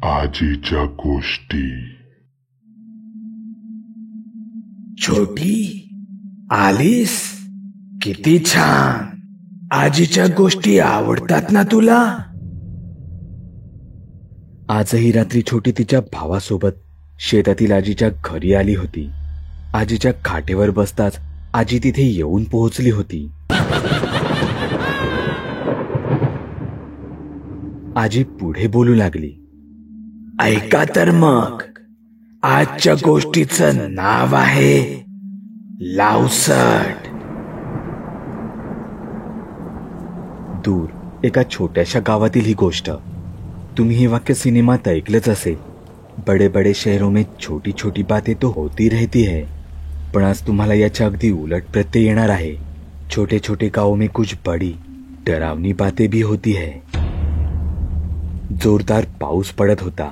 आजीच्या गोष्टी. छोटी, आलीस? किती छान. आजीच्या गोष्टी आवडतात ना तुला? आजही रात्री छोटी तिच्या भावासोबत शेतातील आजीच्या घरी आली होती. आजीच्या खाटेवर बसताच आजी तिथे येऊन पोहोचली होती. आजी पुढे बोलू लागली. ऐका तर मग, आजच्या गोष्टीचं नाव आहे लावसट. दूर एका छोट्याशा गावातील ही गोष्ट. तुम्ही हे वाक्य सिनेमात ऐकलंच असेल. बड़े बड़े शहरों में छोटी छोटी बातें तो होती रहती है. पण आज तुम्हाला याच्या अगदी उलट प्रत्यय येणार आहे. छोटे छोटे गावों में कुछ बड़ी डरावनी बातें भी होती है. जोरदार पाऊस पडत होता.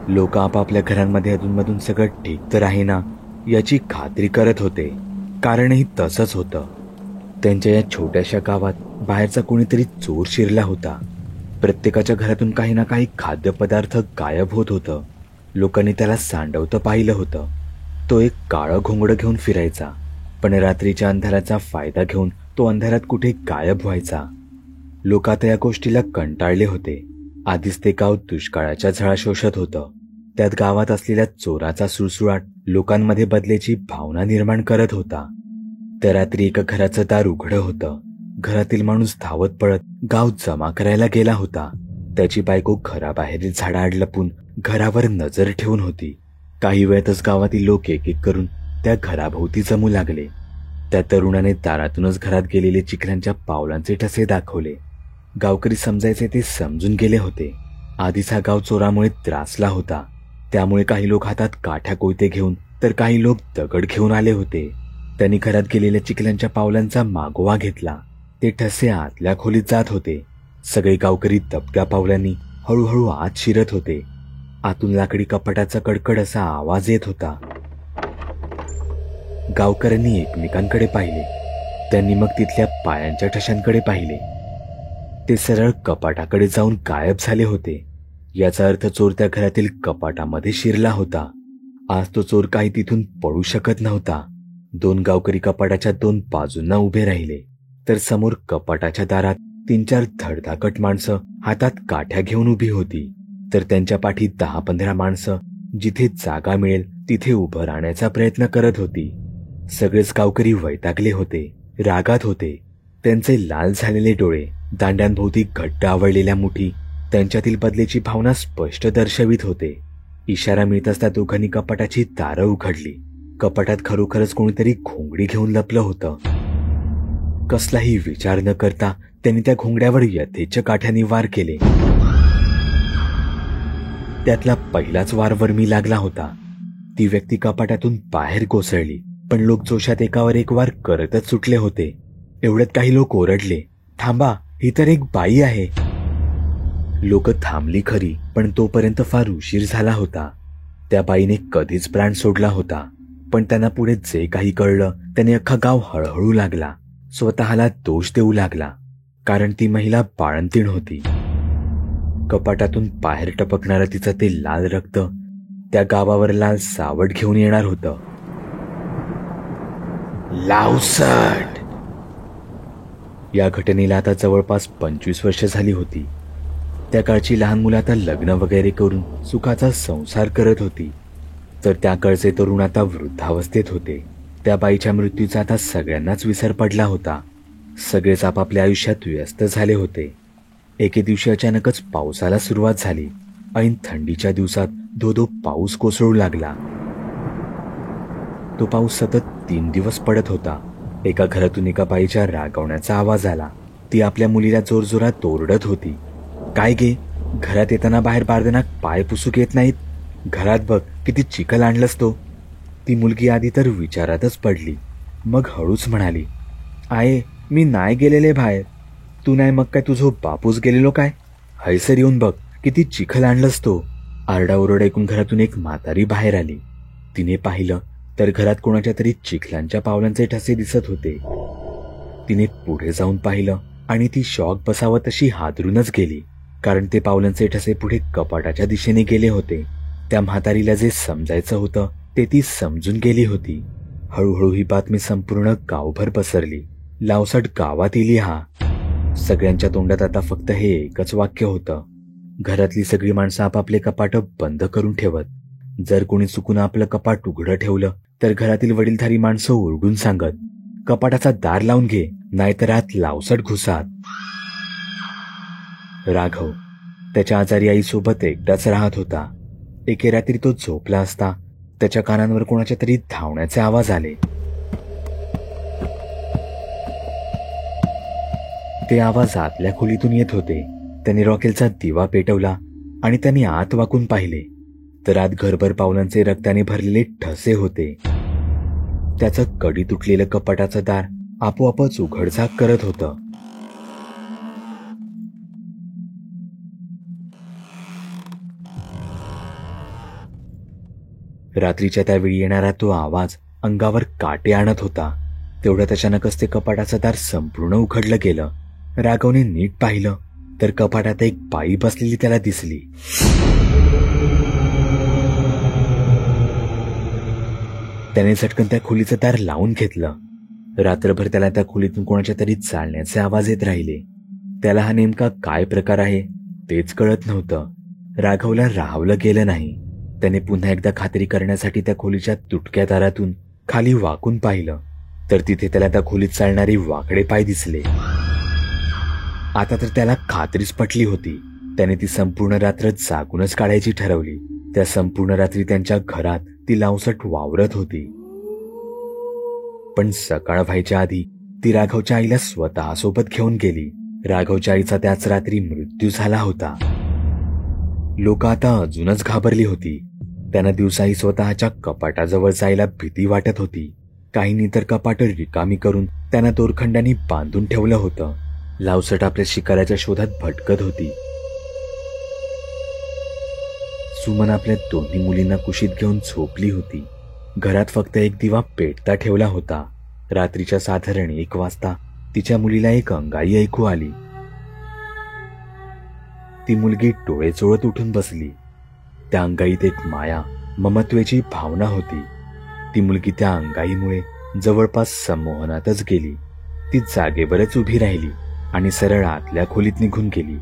लोक आपापल्या घरांमध्ये अधूनमधून सगळं ठीक तर आहे ना याची खात्री करत होते. कारणही तसंच होतं. त्यांच्या या छोट्याशा गावात बाहेरचा कोणीतरी चोर शिरला होता. प्रत्येकाच्या घरातून काही ना काही खाद्यपदार्थ गायब होत होतं. लोकांनी त्याला सांडवतं पाहिलं होतं. तो एक काळं घोंगडं घेऊन फिरायचा, पण रात्रीच्या अंधाराचा फायदा घेऊन तो अंधारात कुठे गायब व्हायचा. लोक आता या गोष्टीला कंटाळले होते. आधीच ते गाव दुष्काळाच्या झळा शोषत होतं. त्यात गावात असलेल्या चोराचा सुळसुळाट लोकांमध्ये बदलेची भावना निर्माण करत होता. त्या रात्री एका घराचं दार उघडं होतं. घरातील माणूस धावत पळत गाव जमा करायला गेला होता. त्याची बायको घराबाहेरील झाडाआड लपून घरावर नजर ठेवून होती. काही वेळातच गावातील लोक एक एक करून त्या घराभोवती जमू लागले. त्या तरुणाने दारातूनच घरात गेलेले चिखलांच्या पावलांचे ठसे दाखवले. गावकरी समजायचे ते समजून गेले होते. आधीच हा गाव चोरामुळे त्रासला होता. त्यामुळे काही लोक हातात काठ्या कोयते घेऊन तर काही लोक दगड घेऊन आले होते. त्यांनी घरात गेलेल्या चिखलांच्या पावलांचा मागोवा घेतला. ते ठसे आतल्या खोलीत जात होते. सगळे गावकरी दबक्या पावलांनी हळूहळू आत शिरत होते. आतून लाकडी कपाटाचा कडकड असा आवाज येत होता. गावकऱ्यांनी एकमेकांकडे पाहिले. त्यांनी मग तिथल्या पायांच्या ठशांकडे पाहिले. ते सरळ कपाटाकडे जाऊन गायब झाले होते. याचा अर्थ चोर त्या घरातील कपाटामध्ये शिरला होता. आज तो चोर काही तिथून पळू शकत नव्हता. दोन गावकरी कपाटाच्या दोन बाजूंना उभे राहिले, तर समोर कपाटाच्या दारात 3-4 धडधाकट माणसं हातात काठ्या घेऊन उभी होती. तर त्यांच्या पाठी 10-15 माणसं जिथे जागा मिळेल तिथे उभं राहण्याचा प्रयत्न करत होती. सगळेच गावकरी वैतागले होते, रागात होते. त्यांचे लाल झालेले डोळे, दांड्यांभोवती घट्ट आवळलेल्या मुठी त्यांच्यातील बदलेची भावना स्पष्ट दर्शवित होते. इशारा मिळताच त्या दोघांनी कपाटाची दारं उघडली. कपाटात खरोखरच कोणीतरी घोंगडी घेऊन लपलं होतं. कसलाही विचार न करता त्यांनी त्या घोंगड्यावर यथेच्छ काठ्याने वार केले. त्यातला पहिलाच वार वर्मी लागला होता. ती व्यक्ती कपाटातून बाहेर कोसळली, पण लोक जोशात एकावर एक वार करतच सुटले होते. एवढ्यात काही लोक ओरडले, थांबा, ही तर एक बाई आहे. लोक थांबली खरी, पण तोपर्यंत फार उशीर झाला होता. त्या बाईने कधीच प्राण सोडला होता. पण त्यांना पुढे जे काही कळलं त्याने अख्खा गाव हळहळू लागला. स्वतःला दोष देऊ लागला, कारण ती महिला बाळंतीण होती. कपाटातून बाहेर टपकणारं तिचं ते लाल रक्त त्या गावावर लाल सावट घेऊन येणार होतं. लावसट. या घटनेला आता जवळपास 25 वर्ष झाली होती. त्या काळची लहान मुलं आता लग्न वगैरे करून सुखाचा संसार करत होती. तर त्या काळचे तरुण आता वृद्धावस्थेत होते. त्या बाईच्या मृत्यूचा आता सगळ्यांनाच विसर पडला होता. सगळेच आपापल्या आयुष्यात व्यस्त झाले होते. एके दिवशी अचानकच पावसाला सुरुवात झाली. ऐन थंडीच्या दिवसात धो-धो पाऊस कोसळू लागला. तो पाऊस सतत 3 दिवस पडत होता. एका घरातून एका बाईच्या रागवण्याचा आवाज आला. ती आपल्या मुलीला जोरजोरात ओरडत होती. काय गे, घरात येताना बाहेर बारदानात पाय पुसूक येत नाहीत? घरात बघ किती चिखल आणलंस तो. ती मुलगी आधी तर विचारातच पडली. मग हळूच म्हणाली, आये, मी नाही गेलेले बाहेर. तू नाही मग काय तुझो बापूस गेलेलो काय? हैसर येऊन बघ किती चिखल आणलंस तो. आरडाओरड ऐकून घरातून एक म्हातारी बाहेर आली. तिने पाहिलं तर घरात कोणाच्या तरी चिखलांच्या पावलांचे ठसे दिसत होते. तिने पुढे जाऊन पाहिलं आणि ती शॉक बसावं तशी हादरूनच गेली. कारण ते पावलांचे ठसे पुढे कपाटाच्या दिशेने गेले होते. त्या म्हातारीला जे समजायचं होतं ते ती समजून गेली होती. हळूहळू ही बातमी संपूर्ण गावभर पसरली. लावसट गावात इली हा. सगळ्यांच्या तोंडात आता फक्त हे एकच वाक्य होतं. घरातली सगळी माणसं आपापले कपाट बंद करून ठेवत. जर कोणी चुकून आपलं कपाट उघडं ठेवलं तर घरातील वडीलधारी माणसं ओरडून सांगत, कपाटाचा दार लावून घे, नाहीतर आत लावसट घुसात. राघव त्याच्या आजारी आईसोबत एकटाच राहत होता. एके रात्री तो झोपला असता त्याच्या कानांवर कोणाच्या तरी धावण्याचे आवाज आले. ते आवाज आतल्या खोलीतून येत होते. त्याने रॉकेलचा दिवा पेटवला आणि त्याने आत वाकून पाहिले तर आत घरभर पावलांचे रक्ताने भरलेले ठसे होते. त्याचं कडी तुटलेलं कपाटाचं दार आपोआपच उघडझाक करत होतं. रात्रीच्या त्यावेळी येणारा तो आवाज अंगावर काटे आणत होता. तेवढ्यात अचानकच ते कपाटाचं दार संपूर्ण उघडलं गेलं. राघवने नीट पाहिलं तर कपाटात एक बाई बसलेली त्याला दिसली. त्याने झटकन त्या खोलीचं दार लावून घेतलं. रात्रभर त्याला त्या खोलीतून कोणाच्या तरी चालण्याचे आवाज येत राहिले. त्याला हा नेमका काय प्रकार आहे तेच कळत नव्हतं. राघवला राहावलं गेलं नाही. त्याने पुन्हा एकदा खात्री करण्यासाठी त्या खोलीच्या तुटक्या दारातून खाली वाकून पाहिलं तर तिथे त्याला त्या खोलीत चालणारे वाकडे पाय दिसले. आता तर त्याला खात्रीच पटली होती. त्याने ती संपूर्ण रात्र जागूनच काढायची ठरवली. त्या संपूर्ण रात्री त्यांच्या घरात ती लावसट वावरत होती. पण सकाळ व्हायच्या आधी ती राघवच्या आईला स्वतः सोबत घेऊन गेली. राघवच्या आईचा त्याच रात्री मृत्यू झाला होता. लोक आता अजूनच घाबरली होती. त्यांना दिवसाही स्वतःच्या कपाटाजवळ जायला भीती वाटत होती. काहींनी तर कपाट रिकामी करून त्यांना दोरखंडांनी बांधून ठेवलं होतं. लावसट आपल्या शिकाऱ्याच्या शोधात भटकत होती. सुमन आपल्या दोन्ही मुलींना कुशीत घेऊन झोपली होती. घरात फक्त एक दिवा पेटता ठेवला होता. रात्रीच्या साधारण 1 वाजता तिच्या मुलीला एक अंगाई ऐकू आली. ती मुलगी डोळे चोळत उठून बसली. त्या अंगाईत एक माया, ममत्वेची भावना होती. ती मुलगी त्या अंगाईमुळे जवळपास संमोहनातच गेली. ती जागेवरच उभी राहिली आणि सरळ आतल्या खोलीत निघून गेली.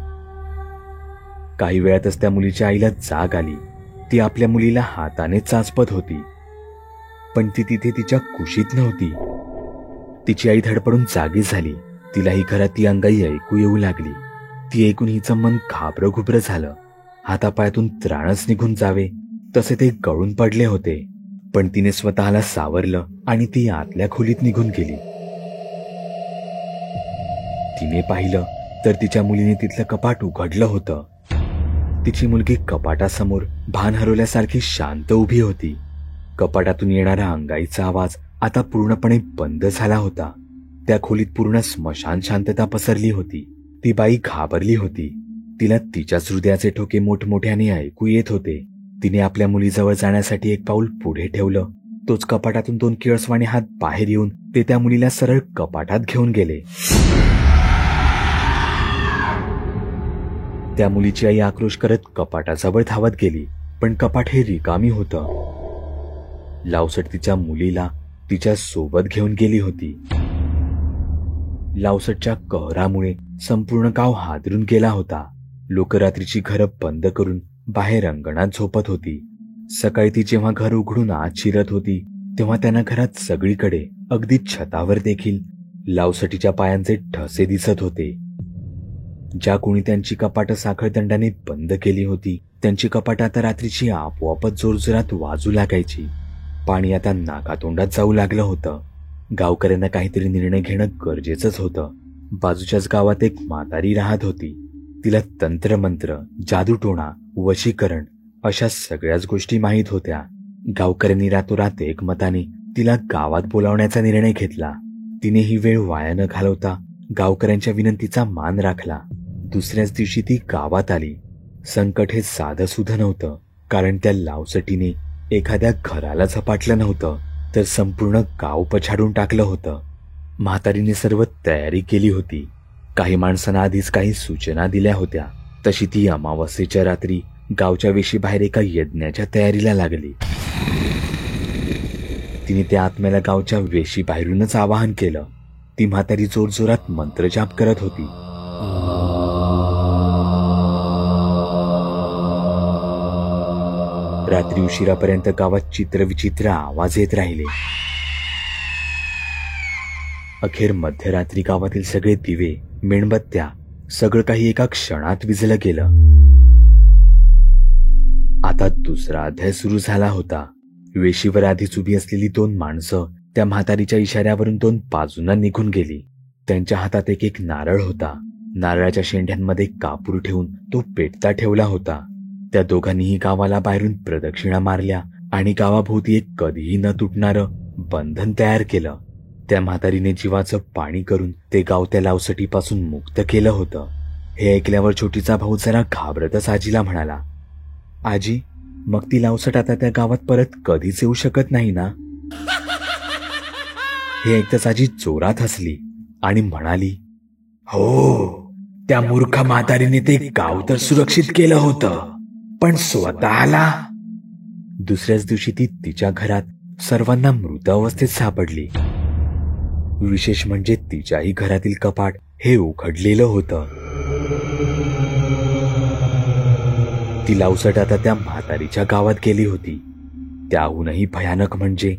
काही वेळातच त्या मुलीच्या आईला जाग आली. ती आपल्या मुलीला हाताने चाचपत होती, पण ती तिथे तिच्या कुशीत नव्हती. तिची आई धडपडून जागी झाली. तिलाही घरात ती अंगाई ऐकू येऊ लागली. ती ऐकून हिचं मन घाबरं झालं. हातापायातून त्राणच निघून जावे तसे ते गळून पडले होते. पण तिने स्वतःला सावरलं आणि ती आतल्या खोलीत निघून गेली. तिने पाहिलं तर तिच्या मुलीने तिथलं कपाट उघडलं होतं. तिची मुलगी कपाटासमोर भान हरवल्यासारखी शांत उभी होती. कपाटातून येणारा अंगाईचा आवाज आता पूर्णपणे बंद झाला होता. त्या खोलीत पूर्ण स्मशान शांतता पसरली होती. ती बाई घाबरली होती. तिला तिच्याच हृदयाचे ठोके मोठमोठ्याने ऐकू येत होते. तिने आपल्या मुलीजवळ जाण्यासाठी एक पाऊल पुढे ठेवलं. तोच कपाटातून 2 किळसवाणे हात बाहेर येऊन ते त्या मुलीला सरळ कपाटात घेऊन गेले. त्या मुलीची आई आक्रोश करत कपाटाजवळ धावत गेली, पण कपाट हे रिकामी होतं. लावसट तिच्या मुलीला तिच्या सोबत घेऊन गेली होती. लावसटच्या कहरामुळे संपूर्ण गाव हादरून गेला होता. लोक रात्रीची घरं बंद करून बाहेर अंगणात झोपत होती. सकाळी ती जेव्हा घर उघडून आत शिरत होती तेव्हा त्यांना घरात सगळीकडे, अगदी छतावर देखील लावसटीच्या पायांचे ठसे दिसत होते. ज्या कोणी त्यांची कपाटं साखळदंडाने बंद केली होती त्यांची कपाटं आता रात्रीची आपोआपच जोरजोरात वाजू लागायची. पाणी आता नाकातोंडात जाऊ लागलं होतं. गावकऱ्यांना काहीतरी निर्णय घेणं गरजेचंच होतं. बाजूच्याच गावात एक म्हातारी राहत होती. तिला तंत्रमंत्र, जादूटोणा, वशीकरण अशा सगळ्याच गोष्टी माहीत होत्या. गावकऱ्यांनी रातोरात एकमताने तिला गावात बोलावण्याचा निर्णय घेतला. तिने ही वेळ वाया न घालवता गावकऱ्यांच्या विनंतीचा मान राखला. दुसऱ्याच दिवशी ती गावात आली. संकट हे साधं सुद्धा नव्हतं, कारण त्या लावसटीने एखाद्या घराला झपाटलं नव्हतं तर संपूर्ण गाव पछाडून टाकलं होतं. म्हातारीने सर्व तयारी केली होती. काही माणसांना आधीच काही सूचना दिल्या होत्या. तशी ती अमावस्येच्या रात्री गावच्या वेशीबाहेर एका यज्ञाच्या तयारीला लागली. तिने त्या आत्म्याला गावच्या वेशीबाहेरूनच आवाहन केलं. ती म्हातारी जोरजोरात मंत्रजाप करत होती. रात्री उशिरापर्यंत गावात चित्रविचित्र आवाज येत राहिले. अखेर मध्यरात्री गावातील सगळे दिवे, मेणबत्त्या, सगळं काही एका क्षणात विझलं गेलं. आता दुसरा अध्याय सुरू झाला होता. वेशीवर आधीच उभी असलेली 2 माणसं त्या म्हातारीच्या इशाऱ्यावरून 2 बाजूंना निघून गेली. त्यांच्या हातात एक नारळ होता. नारळाच्या शेंड्यांमध्ये कापूर ठेवून तो पेटता ठेवला होता. त्या दोघांनीही गावाला बाहेरून प्रदक्षिणा मारल्या आणि गावाभोवती एक कधीही न तुटणारं बंधन तयार केलं. त्या म्हातारीने जीवाचं पाणी करून ते गाव त्या लावसटीपासून मुक्त केलं होतं. हे ऐकल्यावर छोटीचा भाऊ जरा घाबरतच आजीला म्हणाला, आजी, मग ती लावसट आता त्या गावात परत कधीच येऊ शकत नाही ना? हे ऐकताच आजी जोरात हसली आणि म्हणाली, हो, त्या मूर्ख म्हातारीने ते गाव तर सुरक्षित केलं होतं, पण स्वतःला. दुसऱ्याच दिवशी ती तिच्या घरात सर्वांना मृत अवस्थेत सापडली. विशेष म्हणजे तिच्याही घरातील कपाट हे उघडलेलं होतं. ती लावसट आता त्या म्हातारीच्या गावात गेली होती. त्याहूनही भयानक म्हणजे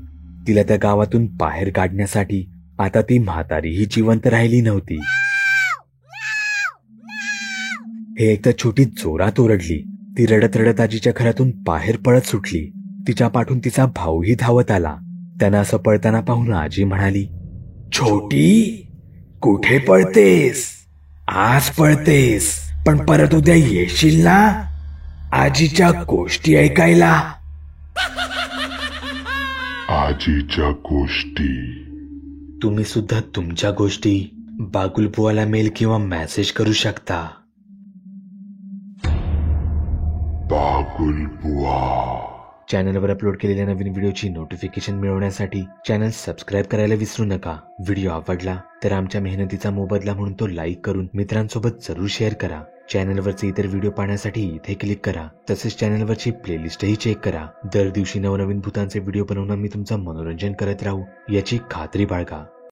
तिला त्या गावातून बाहेर काढण्यासाठी आता ती म्हातारीही जिवंत राहिली नव्हती. हे एकदा छोटी जोरात ओरडली. ती रडत रडत आजीच्या घरातून बाहेर पळत सुटली. तिच्या पाठून तिचा भाऊही धावत आला. त्यांना असं पळताना पाहून आजी म्हणाली, छोटी, कुठे पळतेस? आज पळतेस, पण परत उद्या येशील ना आजीच्या गोष्टी ऐकायला? आजीच्या गोष्टी. तुम्ही सुद्धा तुमच्या गोष्टी बागुलबुवाला मेल किंवा मेसेज करू शकता. बागुलबुवा. चॅनलवर अपलोड केलेल्या नवीन व्हिडिओची नोटिफिकेशन मिळवण्यासाठी चॅनल सबस्क्राईब करायला विसरू नका. व्हिडिओ आवडला तर आमच्या मेहनतीचा मोबदला म्हणून तो लाईक करून मित्रांसोबत जरूर शेअर करा. चॅनलवरचे इतर व्हिडिओ पाहण्यासाठी इथे क्लिक करा. तसेच चॅनलवरची प्लेलिस्टही चेक करा. दर दिवशी नवनवीन भूतांचे व्हिडिओ बनवून मी तुमचं मनोरंजन करत राहू याची खात्री बाळगा.